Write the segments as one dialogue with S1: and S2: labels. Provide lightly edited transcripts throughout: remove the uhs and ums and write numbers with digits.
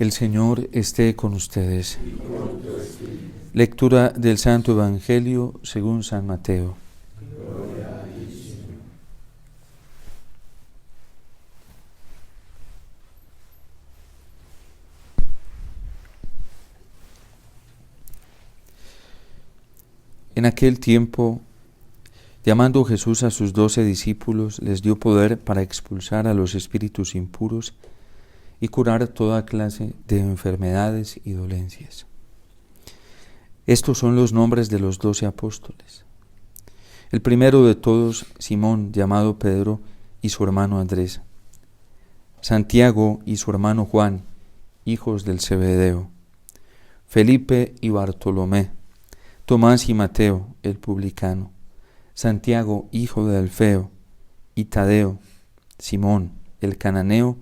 S1: El Señor esté con ustedes. Lectura del Santo Evangelio según San Mateo. En aquel tiempo, llamando Jesús a sus 12 discípulos, les dio poder para expulsar a los espíritus impuros y curar toda clase de enfermedades y dolencias. Estos son los nombres de los 12 apóstoles. El primero de todos, Simón, llamado Pedro, y su hermano Andrés. Santiago y su hermano Juan, hijos del Zebedeo. Felipe y Bartolomé. Tomás y Mateo, el publicano. Santiago, hijo de Alfeo, y Tadeo. Simón, el cananeo,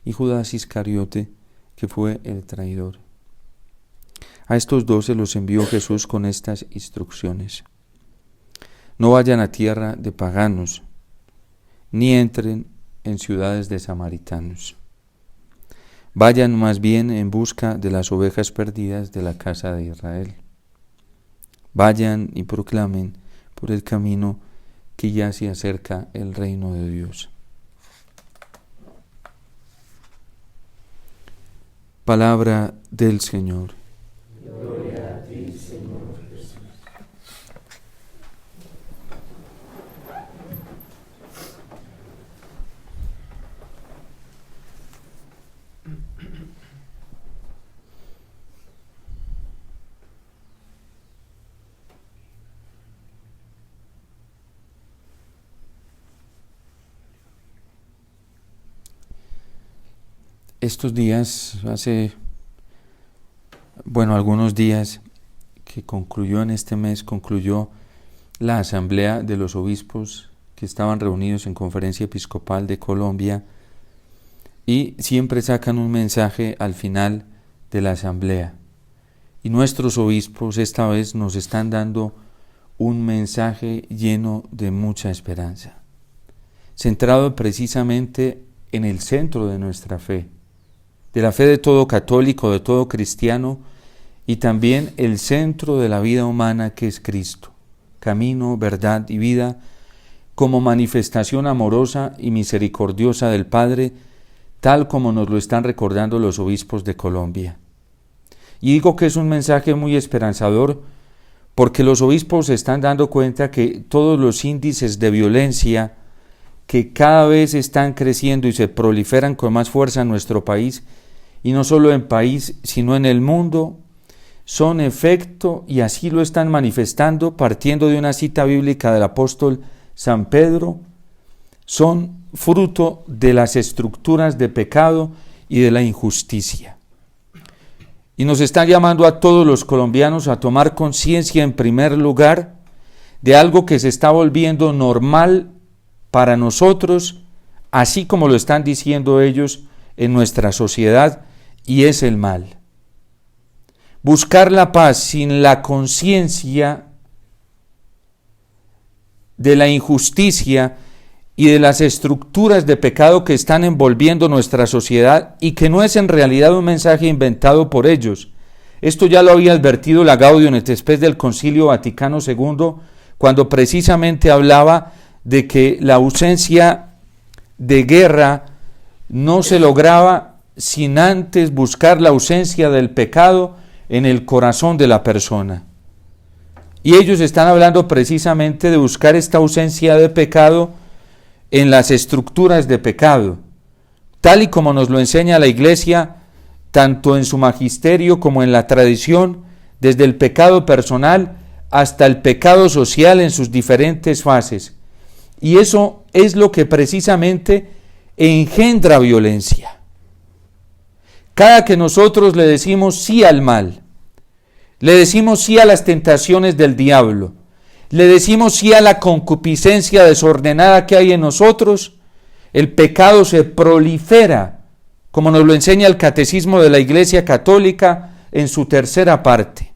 S1: y Judas Iscariote, que fue el traidor. A estos 12 los envió Jesús con estas instrucciones: no vayan a tierra de paganos, ni entren en ciudades de samaritanos. Vayan más bien en busca de las ovejas perdidas de la casa de Israel. Vayan y proclamen por el camino que ya se acerca el reino de Dios. Palabra del Señor.
S2: Gloria a ti, Señor Jesús.
S1: Estos días, algunos días que concluyó en este mes, concluyó la asamblea de los obispos que estaban reunidos en Conferencia Episcopal de Colombia, y siempre sacan un mensaje al final de la asamblea. Y nuestros obispos esta vez nos están dando un mensaje lleno de mucha esperanza, centrado precisamente en el centro de nuestra fe, de la fe de todo católico, de todo cristiano, y también el centro de la vida humana, que es Cristo, camino, verdad y vida, como manifestación amorosa y misericordiosa del Padre, tal como nos lo están recordando los obispos de Colombia. Y digo que es un mensaje muy esperanzador, porque los obispos se están dando cuenta que todos los índices de violencia que cada vez están creciendo y se proliferan con más fuerza en nuestro país, y no solo en país, sino en el mundo, son efecto, y así lo están manifestando, partiendo de una cita bíblica del apóstol San Pedro, son fruto de las estructuras de pecado y de la injusticia. Y nos están llamando a todos los colombianos a tomar conciencia, en primer lugar, de algo que se está volviendo normal para nosotros, así como lo están diciendo ellos en nuestra sociedad, y es el mal. Buscar la paz sin la conciencia de la injusticia y de las estructuras de pecado que están envolviendo nuestra sociedad, y que no es en realidad un mensaje inventado por ellos. Esto ya lo había advertido la Gaudium et Spes del Concilio Vaticano II, cuando precisamente hablaba de que la ausencia de guerra no se lograba sin antes buscar la ausencia del pecado en el corazón de la persona. Y ellos están hablando precisamente de buscar esta ausencia de pecado en las estructuras de pecado, tal y como nos lo enseña la Iglesia, tanto en su magisterio como en la tradición, desde el pecado personal hasta el pecado social en sus diferentes fases. Y eso es lo que precisamente engendra violencia. Cada que nosotros le decimos sí al mal, le decimos sí a las tentaciones del diablo, le decimos sí a la concupiscencia desordenada que hay en nosotros, el pecado se prolifera, como nos lo enseña el Catecismo de la Iglesia Católica en su tercera parte.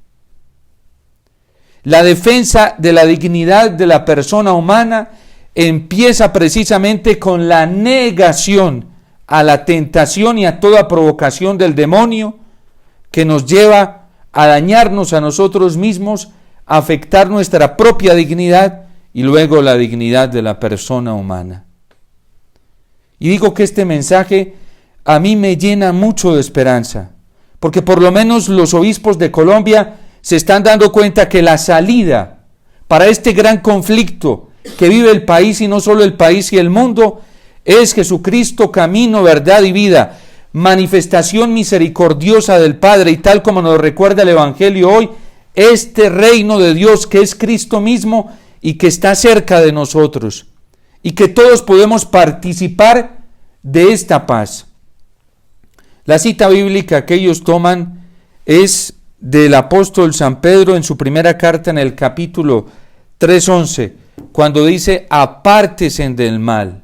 S1: La defensa de la dignidad de la persona humana empieza precisamente con la negación a la tentación y a toda provocación del demonio que nos lleva a dañarnos a nosotros mismos, a afectar nuestra propia dignidad y luego la dignidad de la persona humana. Y digo que este mensaje a mí me llena mucho de esperanza, porque por lo menos los obispos de Colombia se están dando cuenta que la salida para este gran conflicto que vive el país, y no solo el país y el mundo, es Jesucristo, camino, verdad y vida, manifestación misericordiosa del Padre, y tal como nos recuerda el Evangelio hoy, este reino de Dios que es Cristo mismo y que está cerca de nosotros, y que todos podemos participar de esta paz. La cita bíblica que ellos toman es del apóstol San Pedro en su primera carta en el capítulo 3:11, cuando dice: apártense del mal,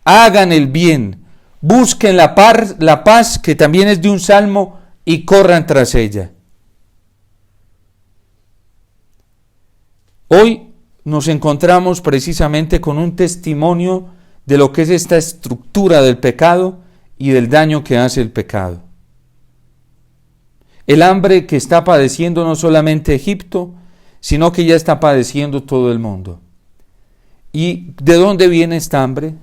S1: hagan el bien, busquen la paz, que también es de un salmo, y corran tras ella. Hoy nos encontramos precisamente con un testimonio de lo que es esta estructura del pecado y del daño que hace el pecado. El hambre que está padeciendo no solamente Egipto, sino que ya está padeciendo todo el mundo. ¿Y de dónde viene esta hambre?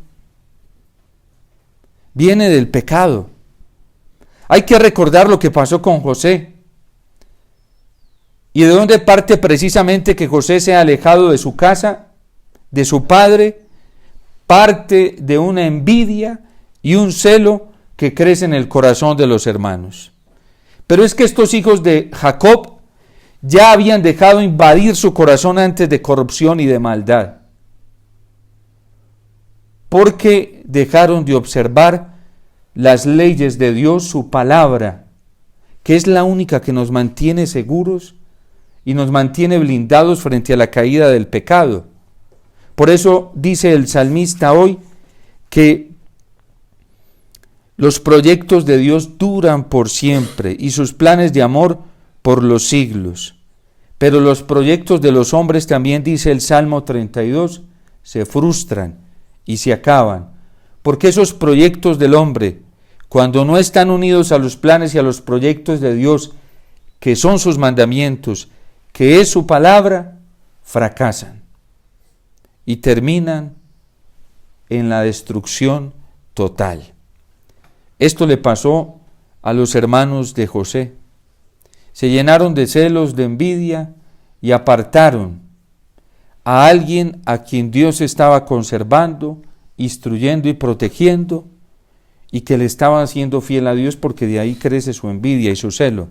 S1: Viene del pecado. Hay que recordar lo que pasó con José. ¿Y de dónde parte precisamente que José se ha alejado de su casa, de su padre? Parte de una envidia y un celo que crece en el corazón de los hermanos. Pero es que estos hijos de Jacob ya habían dejado invadir su corazón antes de corrupción y de maldad, porque dejaron de observar las leyes de Dios, su palabra, que es la única que nos mantiene seguros y nos mantiene blindados frente a la caída del pecado. Por eso dice el salmista hoy que los proyectos de Dios duran por siempre y sus planes de amor por los siglos. Pero los proyectos de los hombres, también dice el Salmo 32, se frustran y se acaban. Porque esos proyectos del hombre, cuando no están unidos a los planes y a los proyectos de Dios, que son sus mandamientos, que es su palabra, fracasan y terminan en la destrucción total. Esto le pasó a los hermanos de José. Se llenaron de celos, de envidia, y apartaron a alguien a quien Dios estaba conservando, instruyendo y protegiendo, y que le estaba haciendo fiel a Dios, porque de ahí crece su envidia y su celo.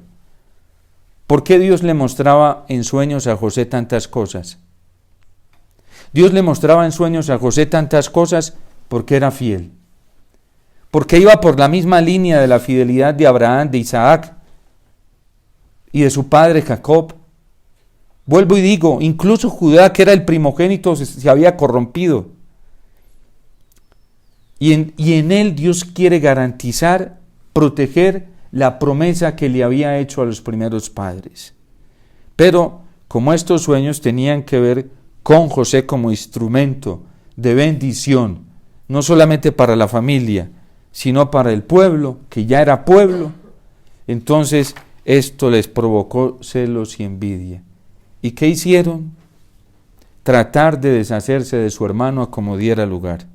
S1: ¿Por qué Dios le mostraba en sueños a José tantas cosas? Dios le mostraba en sueños a José tantas cosas porque era fiel. Porque iba por la misma línea de la fidelidad de Abraham, de Isaac y de su padre Jacob. Vuelvo y digo, incluso Judá, que era el primogénito, se había corrompido. Y en él Dios quiere garantizar, proteger la promesa que le había hecho a los primeros padres. Pero como estos sueños tenían que ver con José como instrumento de bendición, no solamente para la familia, sino para el pueblo, que ya era pueblo, entonces esto les provocó celos y envidia. ¿Y qué hicieron? Tratar de deshacerse de su hermano a como diera lugar.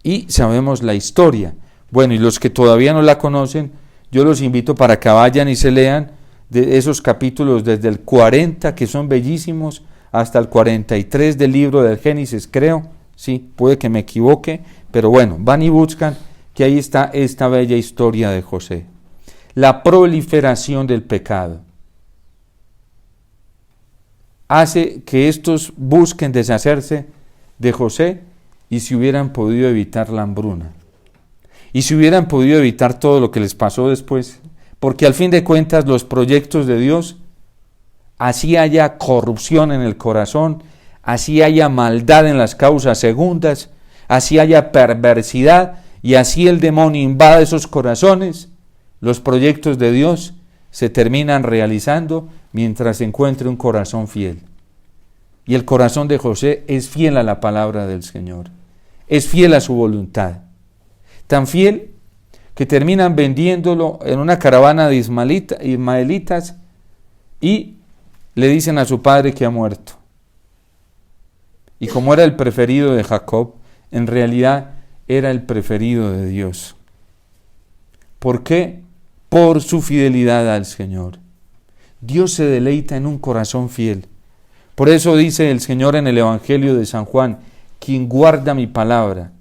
S1: Y sabemos la historia. Bueno, y los que todavía no la conocen, yo los invito para que vayan y se lean de esos capítulos desde el 40, que son bellísimos, hasta el 43 del libro del Génesis, creo. Sí, puede que me equivoque, pero bueno, van y buscan, que ahí está esta bella historia de José. La proliferación del pecado hace que estos busquen deshacerse de José, y si hubieran podido evitar la hambruna, y si hubieran podido evitar todo lo que les pasó después, porque al fin de cuentas los proyectos de Dios, así haya corrupción en el corazón, así haya maldad en las causas segundas, así haya perversidad, y así el demonio invada esos corazones, los proyectos de Dios se terminan realizando mientras se encuentre un corazón fiel. Y el corazón de José es fiel a la palabra del Señor, es fiel a su voluntad. Tan fiel que terminan vendiéndolo en una caravana de ismaelitas y le dicen a su padre que ha muerto. Y como era el preferido de Jacob, en realidad era el preferido de Dios. ¿Por qué? Por su fidelidad al Señor. Dios se deleita en un corazón fiel. Por eso dice el Señor en el Evangelio de San Juan: quien guarda mi palabra,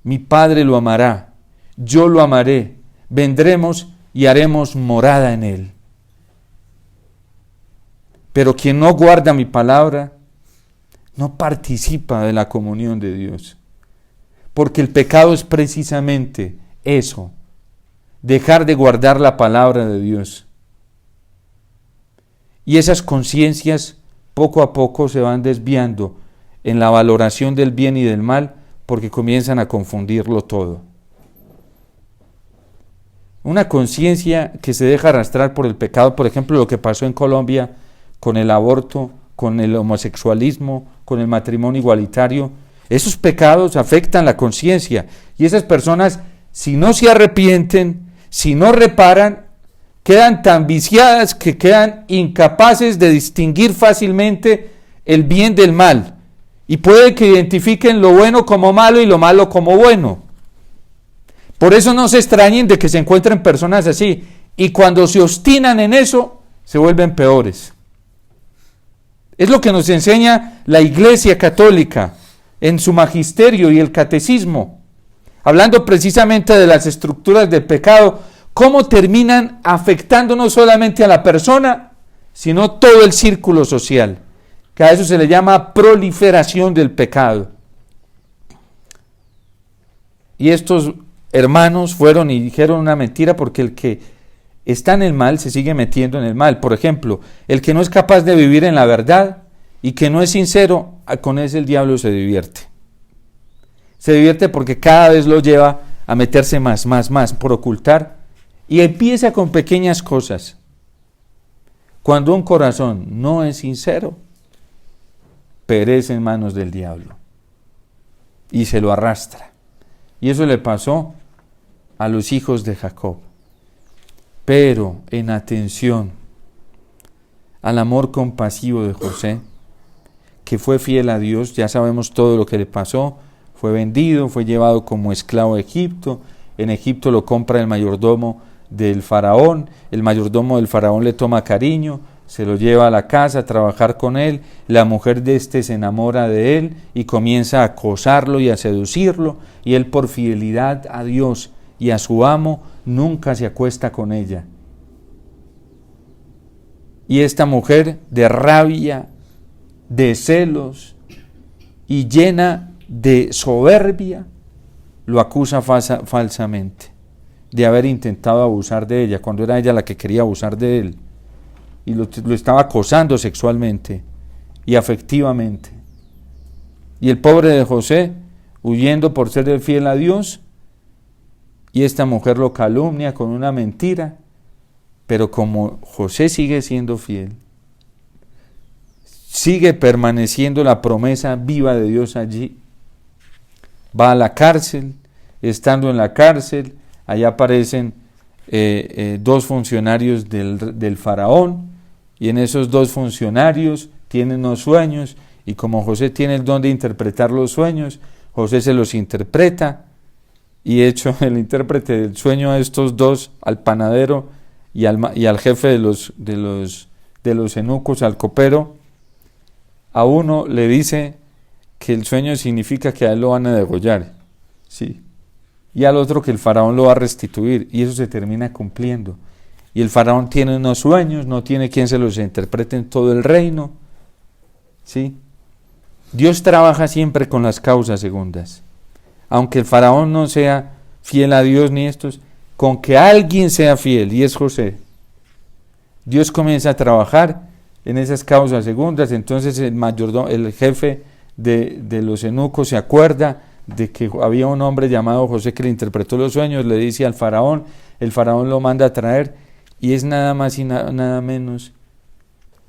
S1: mi Padre lo amará, yo lo amaré, vendremos y haremos morada en él. Pero quien no guarda mi palabra, no participa de la comunión de Dios. Porque el pecado es precisamente eso, dejar de guardar la palabra de Dios. Y esas conciencias poco a poco se van desviando en la valoración del bien y del mal, porque comienzan a confundirlo todo. Una conciencia que se deja arrastrar por el pecado, por ejemplo, lo que pasó en Colombia con el aborto, con el homosexualismo, con el matrimonio igualitario, esos pecados afectan la conciencia, y esas personas, si no se arrepienten, si no reparan, quedan tan viciadas que quedan incapaces de distinguir fácilmente el bien del mal, y puede que identifiquen lo bueno como malo y lo malo como bueno. Por eso no se extrañen de que se encuentren personas así, y cuando se obstinan en eso, se vuelven peores. Es lo que nos enseña la Iglesia Católica en su magisterio y el catecismo, hablando precisamente de las estructuras del pecado, cómo terminan afectando no solamente a la persona, sino todo el círculo social, que a eso se le llama proliferación del pecado. Y estos hermanos fueron y dijeron una mentira, porque el que está en el mal se sigue metiendo en el mal. Por ejemplo, el que no es capaz de vivir en la verdad y que no es sincero, con ese el diablo se divierte. Se divierte porque cada vez lo lleva a meterse más, por ocultar, y empieza con pequeñas cosas. Cuando un corazón no es sincero, perece en manos del diablo y se lo arrastra. Y eso le pasó a los hijos de Jacob. Pero en atención al amor compasivo de José, que fue fiel a Dios, ya sabemos todo lo que le pasó. Fue vendido, fue llevado como esclavo a Egipto. En Egipto lo compra el mayordomo del faraón. El mayordomo del faraón le toma cariño, se lo lleva a la casa a trabajar con él. La mujer de este se enamora de él y comienza a acosarlo y a seducirlo. Y él, por fidelidad a Dios y a su amo, nunca se acuesta con ella. Y esta mujer, de rabia, de celos y llena de soberbia, lo acusa falsamente de haber intentado abusar de ella, cuando era ella la que quería abusar de él, y lo estaba acosando sexualmente y afectivamente. Y el pobre de José, huyendo por ser fiel a Dios, y esta mujer lo calumnia con una mentira, pero como José sigue siendo fiel, sigue permaneciendo la promesa viva de Dios allí, va a la cárcel. Estando en la cárcel, allá aparecen dos funcionarios del faraón, y en esos dos funcionarios tienen unos sueños, y como José tiene el don de interpretar los sueños, José se los interpreta, y hecho el intérprete del sueño a estos dos, al panadero y al jefe de los eunucos, al copero, a uno le dice que el sueño significa que a él lo van a degollar, ¿sí? Y al otro que el faraón lo va a restituir, y eso se termina cumpliendo. Y el faraón tiene unos sueños, no tiene quien se los interprete en todo el reino, ¿sí? Dios trabaja siempre con las causas segundas. Aunque el faraón no sea fiel a Dios ni estos, con que alguien sea fiel, y es José, Dios comienza a trabajar en esas causas segundas. Entonces el jefe de los eunucos se acuerda de que había un hombre llamado José que le interpretó los sueños, le dice al faraón, el faraón lo manda a traer, y es nada más y nada menos.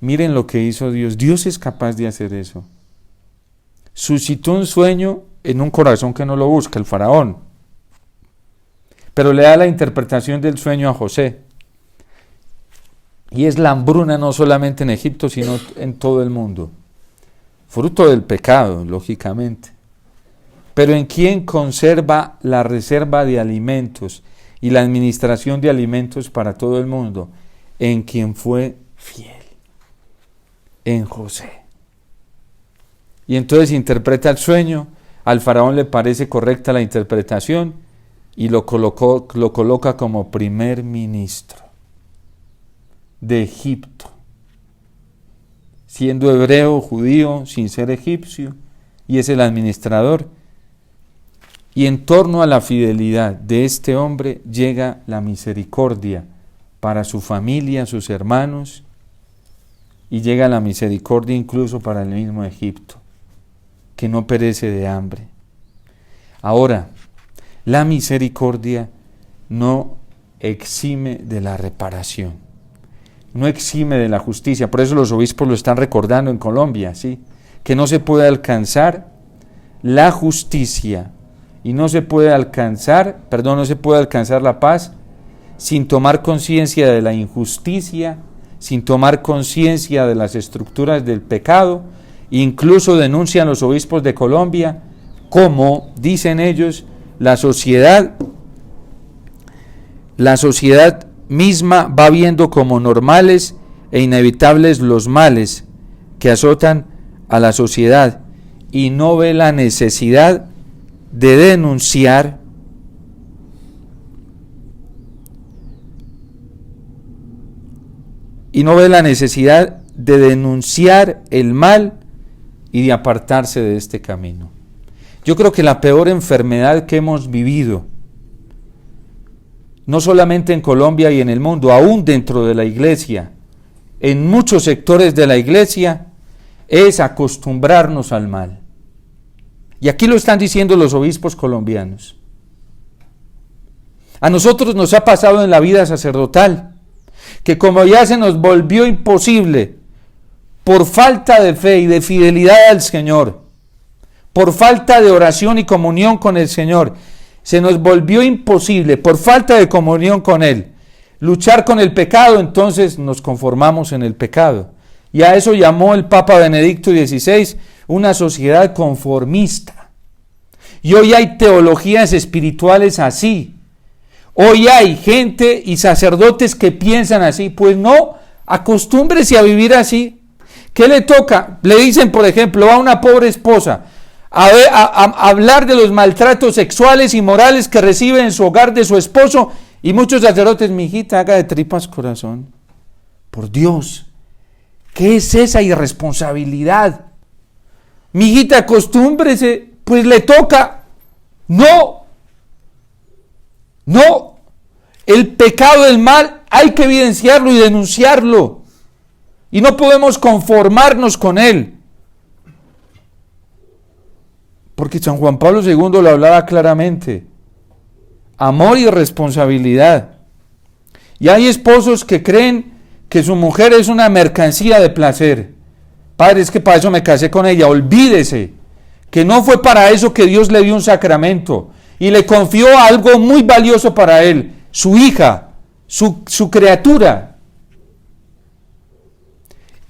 S1: Miren lo que hizo Dios. Dios es capaz de hacer eso. Suscitó un sueño en un corazón que no lo busca, el faraón. pero le da la interpretación del sueño a José. Y es la hambruna no solamente en Egipto, sino en todo el mundo. Fruto del pecado, lógicamente. Pero en quien conserva la reserva de alimentos y la administración de alimentos para todo el mundo, en quien fue fiel, en José. Y entonces interpreta el sueño, al faraón le parece correcta la interpretación y lo coloca como primer ministro de Egipto, siendo hebreo, judío, sin ser egipcio, y es el administrador. Y en torno a la fidelidad de este hombre llega la misericordia para su familia, sus hermanos, y llega la misericordia incluso para el mismo Egipto, que no perece de hambre. Ahora, la misericordia no exime de la reparación, no exime de la justicia. Por eso los obispos lo están recordando en Colombia, ¿sí? Que no se puede alcanzar la justicia y no se puede alcanzar la paz sin tomar conciencia de la injusticia, sin tomar conciencia de las estructuras del pecado. Incluso denuncian los obispos de Colombia cómo, dicen ellos, la sociedad misma va viendo como normales e inevitables los males que azotan a la sociedad y no ve la necesidad de denunciar el mal y de apartarse de este camino. Yo creo que la peor enfermedad que hemos vivido, no solamente en Colombia y en el mundo, aún dentro de la iglesia, en muchos sectores de la iglesia, es acostumbrarnos al mal. Y aquí lo están diciendo los obispos colombianos. A nosotros nos ha pasado en la vida sacerdotal, que como ya se nos volvió imposible, por falta de fe y de fidelidad al Señor, por falta de oración y comunión con el Señor, se nos volvió imposible, por falta de comunión con Él, luchar con el pecado, entonces nos conformamos en el pecado. Y a eso llamó el Papa Benedicto XVI una sociedad conformista. Y hoy hay teologías espirituales así. Hoy hay gente y sacerdotes que piensan así. Pues no, acostúmbrese a vivir así. ¿Qué le toca? Le dicen, por ejemplo, a una pobre esposa a hablar de los maltratos sexuales y morales que recibe en su hogar de su esposo, y muchos sacerdotes: mi hijita, haga de tripas corazón. Por Dios, ¿qué es esa irresponsabilidad? Mi hijita, acostúmbrese, pues le toca. No, el pecado del mal hay que evidenciarlo y denunciarlo, y no podemos conformarnos con él. Porque San Juan Pablo II lo hablaba claramente: amor y responsabilidad. Y hay esposos que creen que su mujer es una mercancía de placer. Padre, es que para eso me casé con ella. Olvídese que no fue para eso que Dios le dio un sacramento y le confió algo muy valioso para él: su hija, su criatura.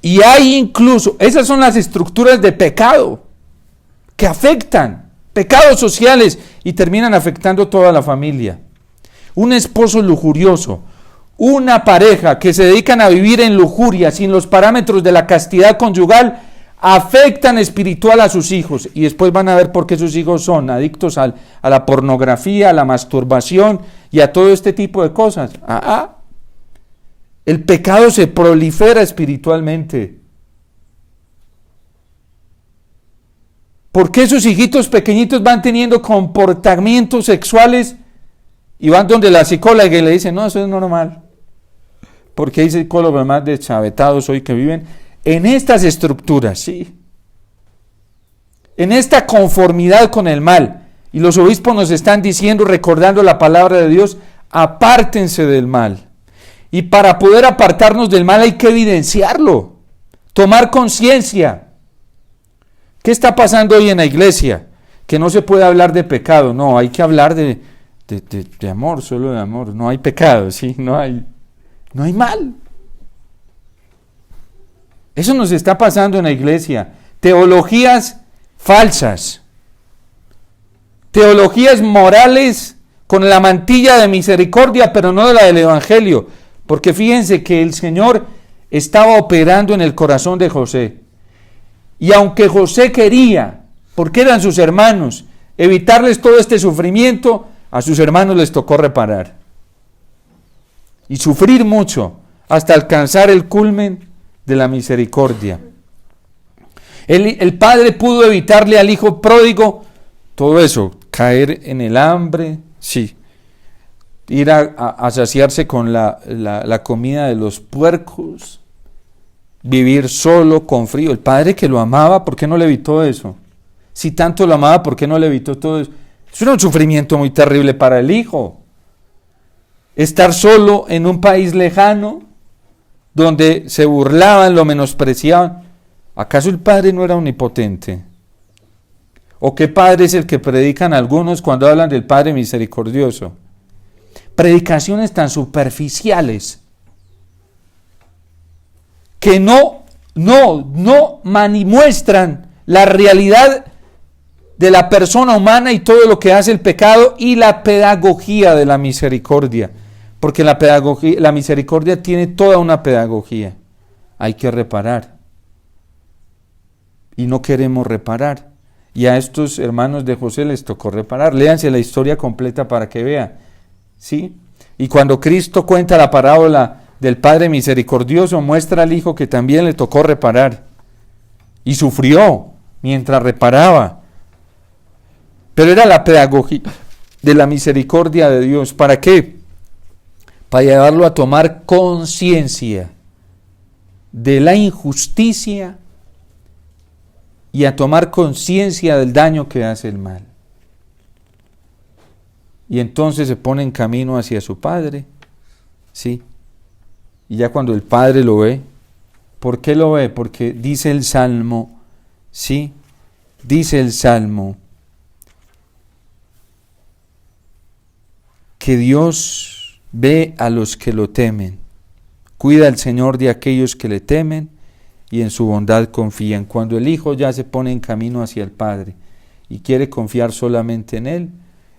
S1: Y hay incluso, esas son las estructuras de pecado que afectan, pecados sociales, y terminan afectando toda la familia. Un esposo lujurioso, una pareja que se dedican a vivir en lujuria sin los parámetros de la castidad conyugal, afectan espiritual a sus hijos, y después van a ver por qué sus hijos son adictos a la pornografía, a la masturbación y a todo este tipo de cosas. El pecado se prolifera espiritualmente. ¿Por qué sus hijitos pequeñitos van teniendo comportamientos sexuales y van donde la psicóloga y le dicen: no, eso es normal? Porque hay psicólogos más deschavetados hoy que viven en estas estructuras, ¿sí? En esta conformidad con el mal. Y los obispos nos están diciendo, recordando la palabra de Dios: apártense del mal. Y para poder apartarnos del mal hay que evidenciarlo, tomar conciencia. ¿Qué está pasando hoy en la iglesia? Que no se puede hablar de pecado. No, hay que hablar de de amor, solo de amor. No hay pecado, ¿sí? No hay mal. Eso nos está pasando en la iglesia. Teologías falsas. Teologías morales con la mantilla de misericordia, pero no de la del Evangelio. Porque fíjense que el Señor estaba operando en el corazón de José. Y aunque José quería, porque eran sus hermanos, evitarles todo este sufrimiento, a sus hermanos les tocó reparar. Y sufrir mucho hasta alcanzar el culmen de la misericordia. El padre pudo evitarle al hijo pródigo todo eso, caer en el hambre, sí, ir a saciarse con la comida de los puercos, vivir solo, con frío. El padre que lo amaba, ¿por qué no le evitó eso? Si tanto lo amaba, ¿por qué no le evitó todo eso? Eso era un sufrimiento muy terrible para el hijo. Estar solo en un país lejano, donde se burlaban, lo menospreciaban. ¿Acaso el padre no era omnipotente? ¿O qué padre es el que predican algunos cuando hablan del Padre misericordioso? Predicaciones tan superficiales que no muestran la realidad de la persona humana y todo lo que hace el pecado y la pedagogía de la misericordia. Porque la misericordia tiene toda una pedagogía. Hay que reparar. Y no queremos reparar. Y a estos hermanos de José les tocó reparar. Léanse la historia completa para que vean. ¿Sí? Y cuando Cristo cuenta la parábola del Padre misericordioso, muestra al Hijo que también le tocó reparar. Y sufrió mientras reparaba. Pero era la pedagogía de la misericordia de Dios. ¿Para qué? Para llevarlo a tomar conciencia de la injusticia y a tomar conciencia del daño que hace el mal. Y entonces se pone en camino hacia su padre, ¿sí? Y ya cuando el padre lo ve, ¿por qué lo ve? Porque dice el Salmo, ¿sí? Dice el Salmo que Dios ve a los que lo temen, cuida al Señor de aquellos que le temen y en su bondad confían. Cuando el Hijo ya se pone en camino hacia el Padre y quiere confiar solamente en Él,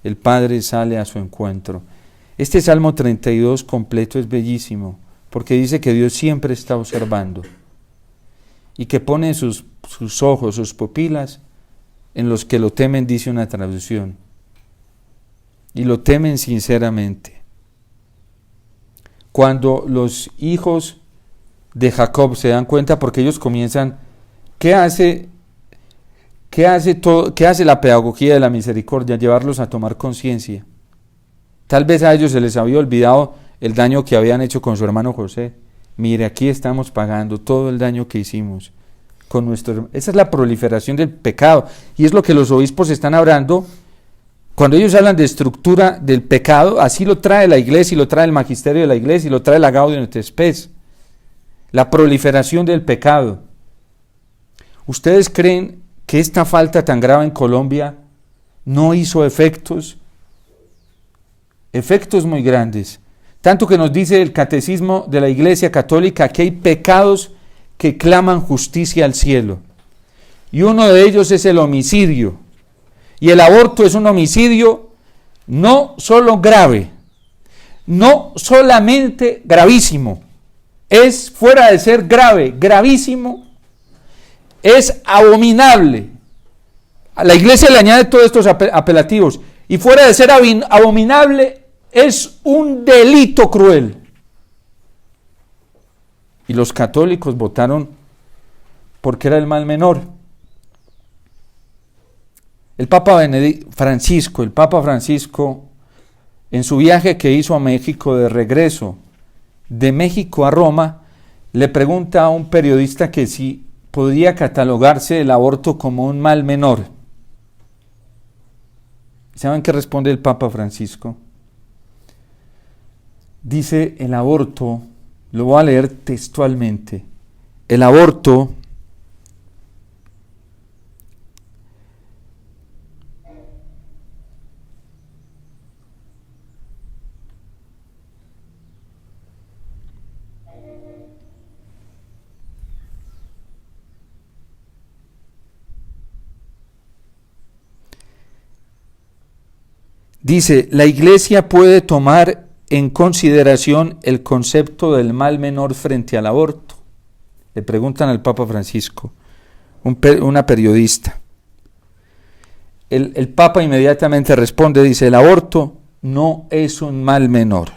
S1: el Padre sale a su encuentro. Este Salmo 32 completo es bellísimo, porque dice que Dios siempre está observando y que pone sus ojos, sus pupilas en los que lo temen, dice una traducción, y lo temen sinceramente. Cuando los hijos de Jacob se dan cuenta, porque ellos comienzan, ¿qué hace la pedagogía de la misericordia? Llevarlos a tomar conciencia. Tal vez a ellos se les había olvidado el daño que habían hecho con su hermano José. Mire, aquí estamos pagando todo el daño que hicimos con nuestro hermano. Esa es la proliferación del pecado, y es lo que los obispos están hablando. Cuando ellos hablan de estructura del pecado, así lo trae la iglesia y lo trae el magisterio de la iglesia y lo trae la Gaudium et Spes. La proliferación del pecado. ¿Ustedes creen que esta falta tan grave en Colombia no hizo efectos muy grandes? Tanto que nos dice el catecismo de la Iglesia Católica que hay pecados que claman justicia al cielo. Y uno de ellos es el homicidio. Y el aborto es un homicidio no solo grave, no solamente gravísimo, es fuera de ser grave, gravísimo, es abominable. A la iglesia le añade todos estos apelativos, y fuera de ser abominable, es un delito cruel. Y los católicos votaron porque era el mal menor. El Papa Francisco, en su viaje que hizo a México de regreso, de México a Roma, le pregunta a un periodista que si podría catalogarse el aborto como un mal menor. ¿Saben qué responde el Papa Francisco? Dice, el aborto, lo voy a leer textualmente, el aborto Dice, la Iglesia puede tomar en consideración el concepto del mal menor frente al aborto. Le preguntan al Papa Francisco, una periodista. El Papa inmediatamente responde, dice, el aborto no es un mal menor,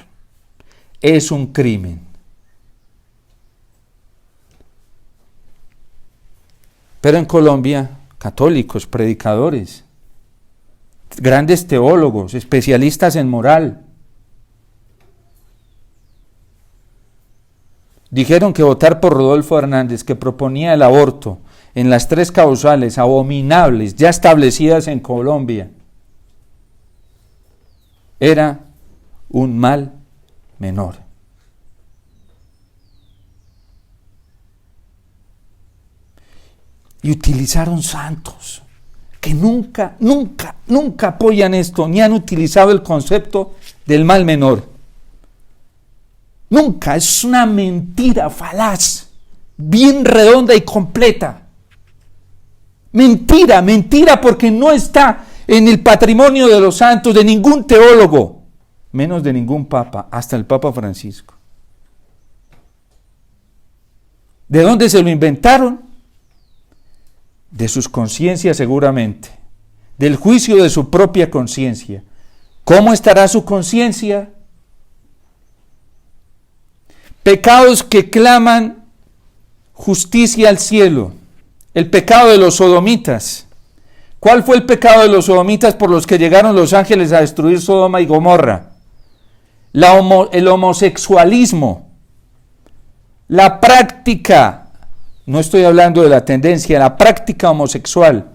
S1: es un crimen. Pero en Colombia, católicos, predicadores, grandes teólogos, especialistas en moral, dijeron que votar por Rodolfo Hernández, que proponía el aborto en las 3 causales abominables ya establecidas en Colombia, era un mal menor. Y utilizaron santos que nunca apoyan esto, ni han utilizado el concepto del mal menor. Nunca, es una mentira falaz, bien redonda y completa. Mentira, porque no está en el patrimonio de los santos, de ningún teólogo, menos de ningún papa, hasta el Papa Francisco. ¿De dónde se lo inventaron? De sus conciencias seguramente, del juicio de su propia conciencia. ¿Cómo estará su conciencia? Pecados que claman justicia al cielo. El pecado de los sodomitas. ¿Cuál fue el pecado de los sodomitas por los que llegaron los ángeles a destruir Sodoma y Gomorra? El homosexualismo, la práctica, no estoy hablando de la tendencia, la práctica homosexual.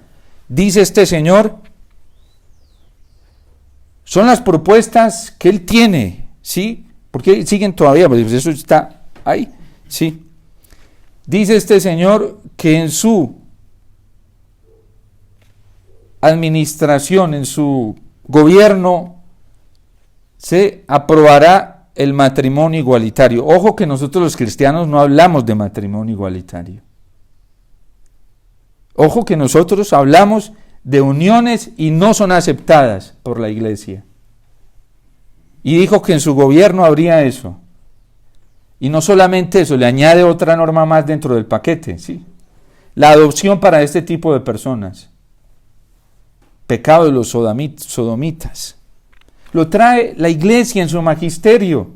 S1: Dice este señor, son las propuestas que él tiene, ¿sí? Porque siguen todavía, pues eso está ahí, ¿sí? Dice este señor que en su administración, en su gobierno, se aprobará el matrimonio igualitario. Ojo que nosotros los cristianos no hablamos de matrimonio igualitario. Ojo que nosotros hablamos de uniones y no son aceptadas por la Iglesia. Y dijo que en su gobierno habría eso. Y no solamente eso, le añade otra norma más dentro del paquete, ¿sí? La adopción para este tipo de personas. Pecado de los sodomitas. Lo trae la Iglesia en su magisterio.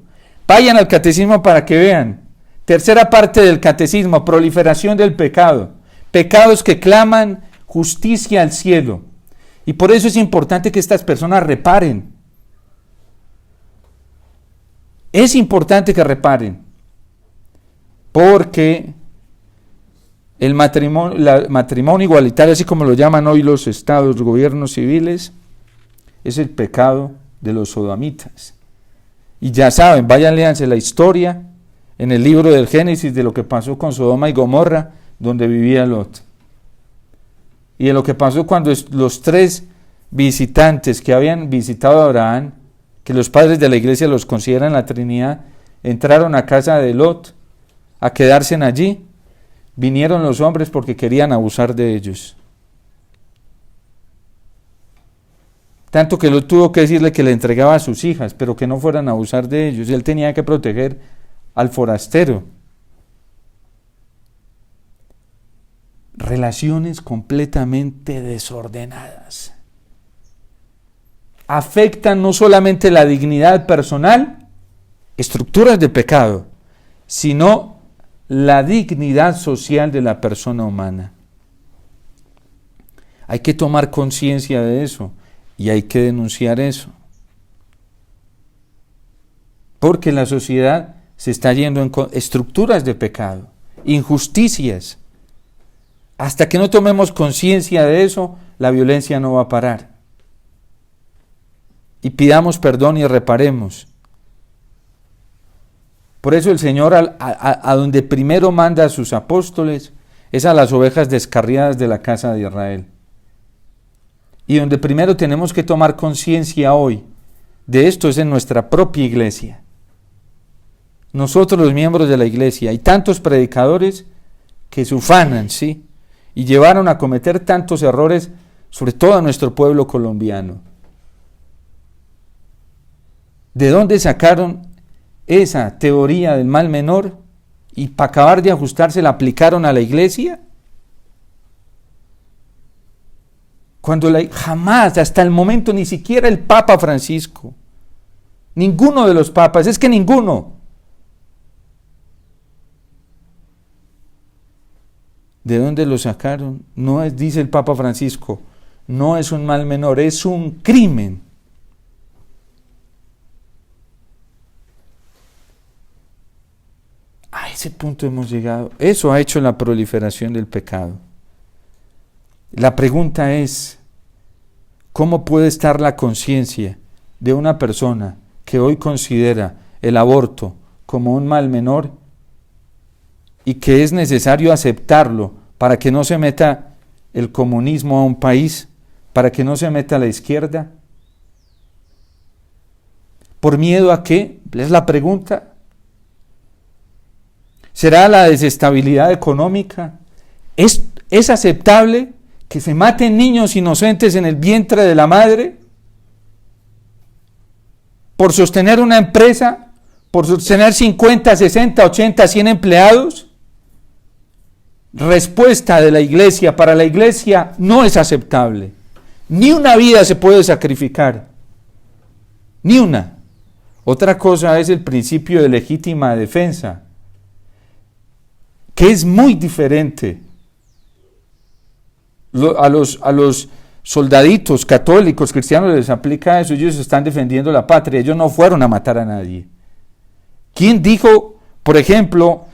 S1: Vayan al catecismo para que vean. Tercera parte del catecismo, proliferación del pecado. Pecados que claman justicia al cielo. Y por eso es importante que estas personas reparen. Es importante que reparen. Porque el matrimonio igualitario, así como lo llaman hoy los estados, los gobiernos civiles, es el pecado de los sodomitas. Y ya saben, vayan, léanse la historia en el libro del Génesis de lo que pasó con Sodoma y Gomorra, donde vivía Lot. Y de lo que pasó cuando los 3 visitantes que habían visitado a Abraham, que los padres de la iglesia los consideran la Trinidad, entraron a casa de Lot a quedarse allí. Vinieron los hombres porque querían abusar de ellos. Tanto que Lot tuvo que decirle que le entregaba a sus hijas, pero que no fueran a abusar de ellos. Él tenía que proteger al forastero. Relaciones completamente desordenadas. Afectan no solamente la dignidad personal, estructuras de pecado, sino la dignidad social de la persona humana. Hay que tomar conciencia de eso y hay que denunciar eso. Porque la sociedad se está yendo en estructuras de pecado, injusticias. Hasta que no tomemos conciencia de eso, la violencia no va a parar. Y pidamos perdón y reparemos. Por eso el Señor a donde primero manda a sus apóstoles es a las ovejas descarriadas de la casa de Israel. Y donde primero tenemos que tomar conciencia hoy de esto es en nuestra propia iglesia. Nosotros los miembros de la iglesia, hay tantos predicadores que se ufanan, ¿sí? Y llevaron a cometer tantos errores, sobre todo a nuestro pueblo colombiano. ¿De dónde sacaron esa teoría del mal menor? Y para acabar de ajustarse la aplicaron a la iglesia. Cuando jamás, hasta el momento, ni siquiera el Papa Francisco, ninguno de los papas, es que ninguno. ¿De dónde lo sacaron? No es, dice el Papa Francisco, no es un mal menor, es un crimen. A ese punto hemos llegado. Eso ha hecho la proliferación del pecado. La pregunta es, ¿cómo puede estar la conciencia de una persona que hoy considera el aborto como un mal menor y que es necesario aceptarlo para que no se meta el comunismo a un país, para que no se meta la izquierda? ¿Por miedo a qué? Es la pregunta. ¿Será la desestabilidad económica? ¿Es aceptable que se maten niños inocentes en el vientre de la madre por sostener una empresa, por sostener 50, 60, 80, 100 empleados? Respuesta de la iglesia: para la iglesia no es aceptable. Ni una vida se puede sacrificar. Ni una. Otra cosa es el principio de legítima defensa, que es muy diferente. A los soldaditos católicos, cristianos, les aplica eso. Ellos están defendiendo la patria, ellos no fueron a matar a nadie. ¿Quién dijo, por ejemplo,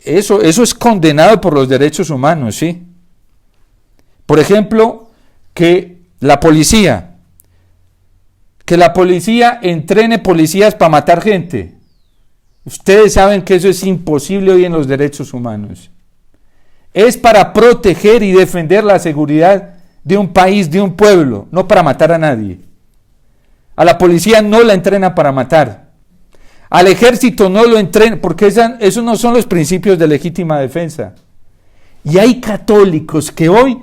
S1: eso es condenado por los derechos humanos, ¿sí? Por ejemplo, que la policía entrene policías para matar gente. Ustedes saben que eso es imposible hoy en los derechos humanos. Es para proteger y defender la seguridad de un país, de un pueblo, no para matar a nadie. A la policía no la entrena para matar. Al ejército no lo entrena, porque esos no son los principios de legítima defensa. Y hay católicos que hoy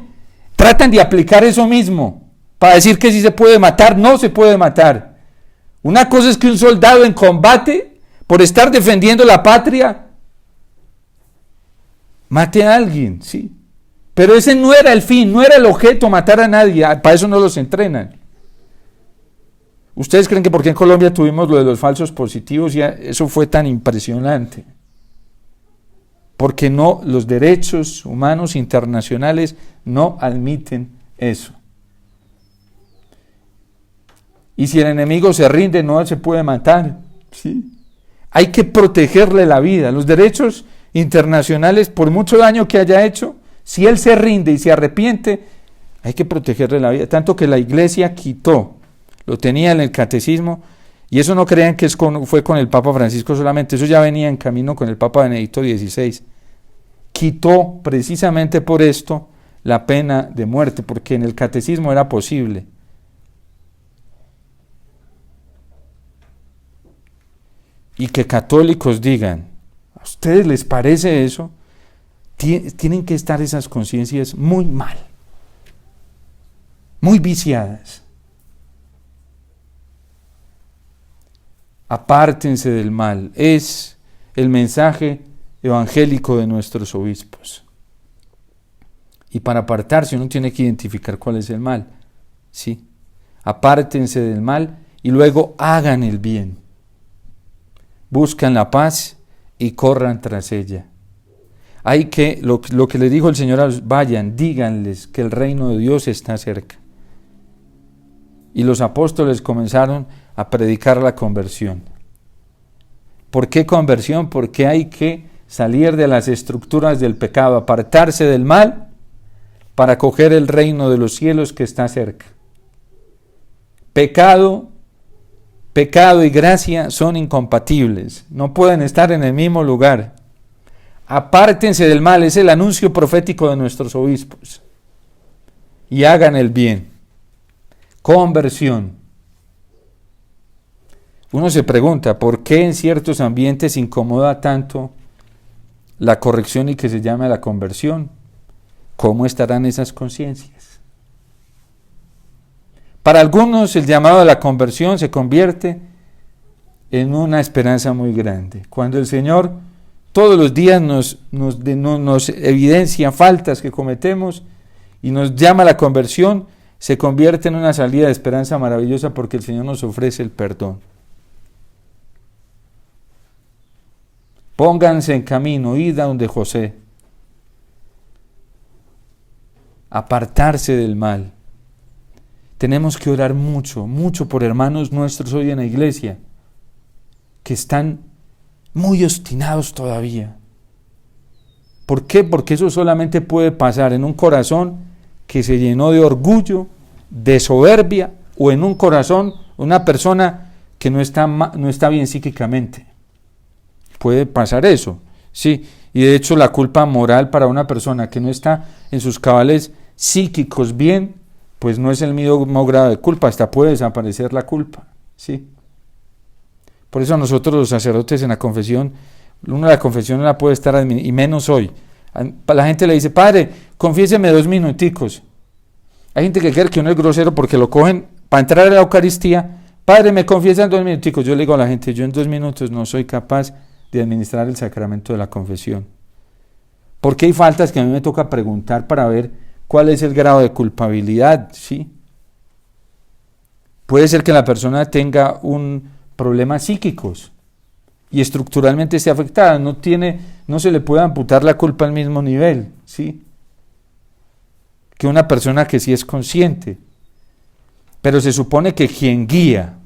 S1: tratan de aplicar eso mismo, para decir que si se puede matar, no se puede matar. Una cosa es que un soldado en combate, por estar defendiendo la patria, mate a alguien, sí. Pero ese no era el fin, no era el objeto matar a nadie, para eso no los entrenan. ¿Ustedes creen que porque en Colombia tuvimos lo de los falsos positivos, ya eso fue tan impresionante? Porque no, los derechos humanos internacionales no admiten eso. Y si el enemigo se rinde, no se puede matar, ¿sí? Hay que protegerle la vida. Los derechos internacionales, por mucho daño que haya hecho, si él se rinde y se arrepiente, hay que protegerle la vida. Tanto que la iglesia quitó, lo tenía en el catecismo, y eso no crean que fue con el Papa Francisco solamente, eso ya venía en camino con el Papa Benedicto XVI. Quitó precisamente por esto la pena de muerte, porque en el catecismo era posible. Y que católicos digan, ¿a ustedes les parece eso? Tienen que estar esas conciencias muy mal, muy viciadas. Apártense del mal, es el mensaje evangélico de nuestros obispos. Y para apartarse uno tiene que identificar cuál es el mal, ¿sí? Apártense del mal y luego hagan el bien. Buscan la paz y corran tras ella. Hay que, lo que le dijo el Señor, vayan, díganles que el reino de Dios está cerca. Y los apóstoles comenzaron a predicar la conversión. ¿Por qué conversión? Porque hay que salir de las estructuras del pecado, apartarse del mal para coger el reino de los cielos que está cerca. Pecado y gracia son incompatibles, no pueden estar en el mismo lugar. Apártense del mal, es el anuncio profético de nuestros obispos. Y hagan el bien. Conversión. Uno se pregunta, ¿por qué en ciertos ambientes incomoda tanto la corrección y que se llame la conversión? ¿Cómo estarán esas conciencias? Para algunos el llamado a la conversión se convierte en una esperanza muy grande. Cuando el Señor todos los días nos evidencia faltas que cometemos y nos llama a la conversión, se convierte en una salida de esperanza maravillosa porque el Señor nos ofrece el perdón. Pónganse en camino, id a donde José. Apartarse del mal. Tenemos que orar mucho, mucho por hermanos nuestros hoy en la iglesia que están muy obstinados todavía. ¿Por qué? Porque eso solamente puede pasar en un corazón que se llenó de orgullo, de soberbia, o en un corazón, una persona que no está bien psíquicamente. Puede pasar eso, sí. Y de hecho la culpa moral para una persona que no está en sus cabales psíquicos bien, pues no es el mismo grado de culpa, hasta puede desaparecer la culpa, sí. Por eso nosotros los sacerdotes en la confesión, uno de la confesión no la puede estar, y menos hoy. La gente le dice, padre, confiéseme 2 minuticos. Hay gente que cree que uno es grosero porque lo cogen para entrar a la Eucaristía. Padre, me confiesan 2 minuticos. Yo le digo a la gente, yo en 2 minutos no soy capaz de administrar el sacramento de la confesión. Porque hay faltas que a mí me toca preguntar para ver cuál es el grado de culpabilidad, ¿sí? Puede ser que la persona tenga un problemas psíquicos y estructuralmente esté afectada, no se le puede amputar la culpa al mismo nivel, ¿sí? Que una persona que sí es consciente. Pero se supone que quien guía,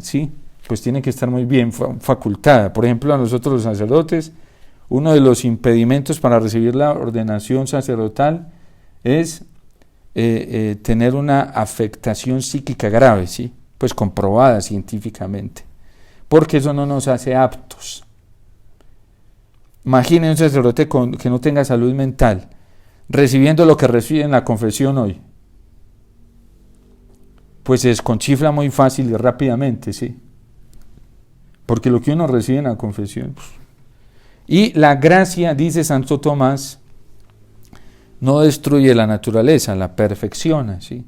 S1: ¿sí? Pues tiene que estar muy bien facultada. Por ejemplo, a nosotros los sacerdotes, uno de los impedimentos para recibir la ordenación sacerdotal es tener una afectación psíquica grave, ¿sí? Pues comprobada científicamente, porque eso no nos hace aptos. Imaginen un sacerdote que no tenga salud mental, recibiendo lo que recibe en la confesión hoy, pues se desconchifla muy fácil y rápidamente, ¿sí? Porque lo que uno recibe en la confesión. Y la gracia, dice Santo Tomás, no destruye la naturaleza, la perfecciona, ¿sí?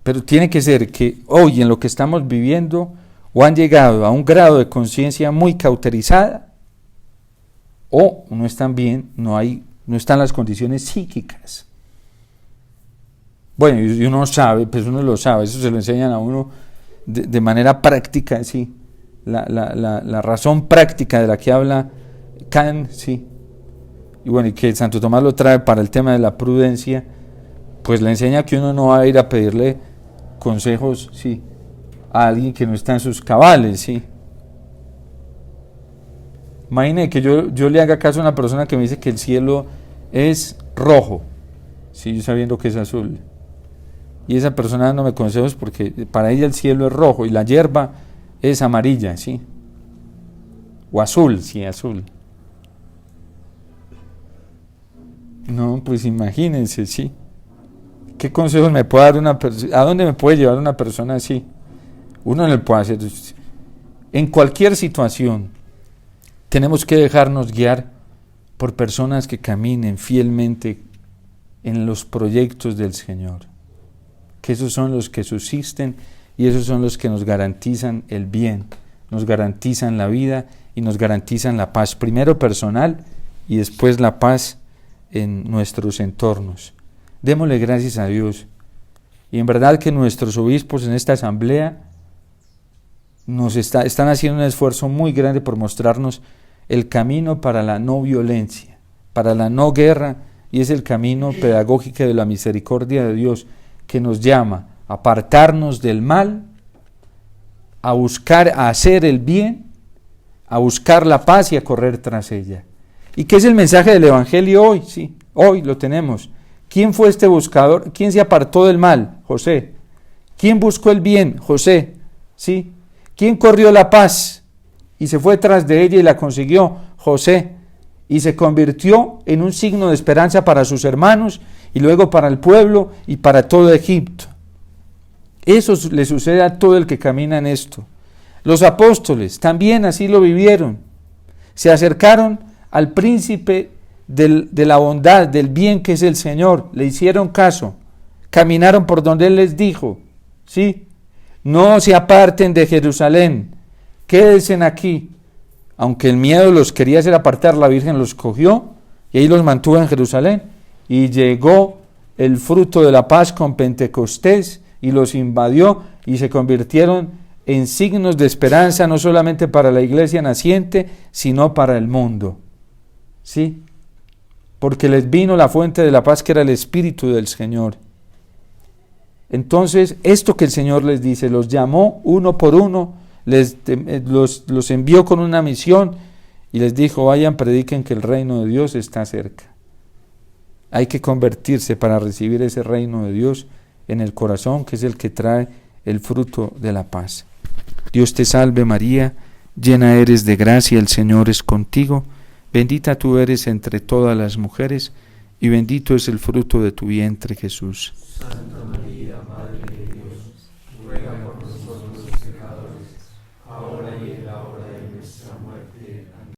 S1: Pero tiene que ser que hoy en lo que estamos viviendo o han llegado a un grado de conciencia muy cauterizada o no están bien, no están las condiciones psíquicas. Bueno, y uno sabe, pues uno lo sabe, eso se lo enseñan a uno de manera práctica, ¿sí? La razón práctica de la que habla Kant, ¿sí? Y bueno, y que Santo Tomás lo trae para el tema de la prudencia, pues le enseña que uno no va a ir a pedirle consejos, sí, a alguien que no está en sus cabales, sí. Imagine que yo le haga caso a una persona que me dice que el cielo es rojo, sí, yo sabiendo que es azul. Y esa persona dándome consejos porque para ella el cielo es rojo y la hierba es amarilla, sí. O azul, sí, azul. No, pues imagínense, sí. ¿Qué consejos me puede dar una persona? ¿A dónde me puede llevar una persona así? Uno no le puede hacer. En cualquier situación, tenemos que dejarnos guiar por personas que caminen fielmente en los proyectos del Señor. Que esos son los que subsisten y esos son los que nos garantizan el bien, nos garantizan la vida y nos garantizan la paz, primero personal y después la paz en nuestros entornos. Démosle gracias a Dios. Y en verdad que nuestros obispos en esta asamblea están haciendo un esfuerzo muy grande por mostrarnos el camino para la no violencia, para la no guerra, y es el camino pedagógico de la misericordia de Dios que nos llama a apartarnos del mal, a buscar, a hacer el bien, a buscar la paz y a correr tras ella. ¿Y qué es el mensaje del Evangelio hoy? Sí, hoy lo tenemos. ¿Quién fue este buscador? ¿Quién se apartó del mal? José. ¿Quién buscó el bien? José. ¿Sí? ¿Quién corrió la paz y se fue tras de ella y la consiguió? José. Y se convirtió en un signo de esperanza para sus hermanos y luego para el pueblo y para todo Egipto. Eso le sucede a todo el que camina en esto. Los apóstoles también así lo vivieron. Se acercaron al príncipe de la bondad, del bien que es el Señor, le hicieron caso, caminaron por donde Él les dijo, ¿sí? No se aparten de Jerusalén, quédense aquí. Aunque el miedo los quería hacer apartar, la Virgen los cogió y ahí los mantuvo en Jerusalén. Y llegó el fruto de la paz con Pentecostés y los invadió y se convirtieron en signos de esperanza, no solamente para la iglesia naciente, sino para el mundo. ¿Sí? Porque les vino la fuente de la paz, que era el Espíritu del Señor. Entonces, esto que el Señor les dice, los llamó uno por uno, los envió con una misión y les dijo: vayan, prediquen que el reino de Dios está cerca. Hay que convertirse para recibir ese reino de Dios en el corazón, que es el que trae el fruto de la paz. Dios te salve María, llena eres de gracia, el Señor es contigo, bendita tú eres entre todas las mujeres, y bendito es el fruto de tu vientre, Jesús.